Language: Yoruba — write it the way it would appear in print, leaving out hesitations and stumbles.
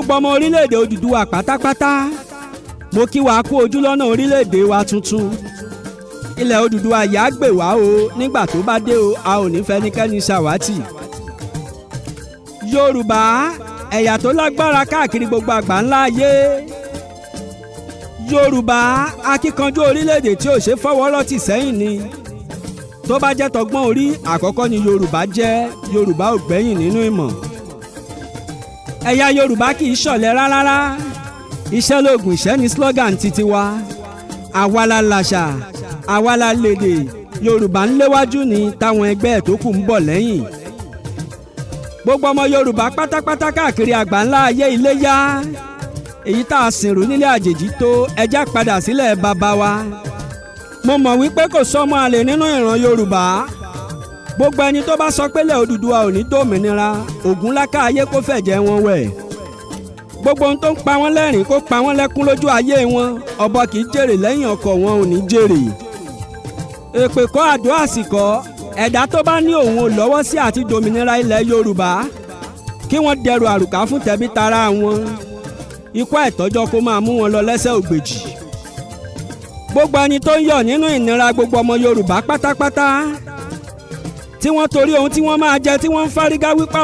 gbogbo ọmọ orílẹ̀-èdè Odùduwà pátápátá mo kí wa kú ojú lọ́nà orílẹ̀-èdè wa tuntun. ilẹ̀ Odùduwà yà á gbè wá o nígbà tó bá dé o a ò ní fẹ́nikẹ́ni ṣàwátì. Yorùbá ẹ̀yà tó lágbára káàkiri gbogbo àgbáńlá ayé. Yorùbá akíkanjú orílẹ̀-èdè tí ò ṣe fọwọ́rọ́ tì sẹ́yìn ni. tó bá jẹ́ tọgbọ́n orí àkọ́kọ́ ni Yorùbá jẹ́. Yorùbá ò gbẹ́yìn nínú ìmọ̀. ẹ̀yà Yorùbá kì í ṣọ̀lẹ rárá. iṣẹ́ lóògùn ìṣẹ́ ni slogan titi wa. àwa la làṣà àwa la lédè. Yorùbá ń léwájú ni táwọn ẹgbẹ́ ẹ̀ tó kù ń bọ̀ lẹ́yìn. gbogbo ọmọ Yorùbá pátápátá káàkiri àgbáńlá ayé ilé yá. èyí tá a sìnrú nílé àjèjì tó ẹjá padà sílẹ̀ bàbá wa. mo mọ̀ wípé kò sọ́mọ àlè nínú ìran Yorùbá. gbogbo ẹni tó bá sọ pé ilẹ̀ Odùduwà ò ní dòmìnira ògún láká ayé kó fẹ̀jẹ̀ wọn wẹ̀. gbogbo ohun tó ń pa wọ́n lẹ́rìn kó pa wọ́n lẹ́kún lójú ayé wọn. ọ̀bọ kì í jèrè lẹ́yìn ọkọ̀ wọn ò ní jèrè. èpè kọ́ àdó àsìkò ẹ̀dá tó bá ní òun ò lọ́wọ́ sí àti dòmìnira ilẹ̀ Yorùbá kí wọ́n dẹrù àrùká fún tẹ̀bí tara wọn. ikú àìtọ́jọ́ kó máa mú wọn lọ lẹ́sẹ̀ ògbèjì. gbogbo ẹni tó ń yọ̀ nínú ìnira gbogbo ọmọ Yorùbá pátápátá tí wọ́n torí ohun tí wọ́n máa jẹ tí wọ́n ń fárígá wípé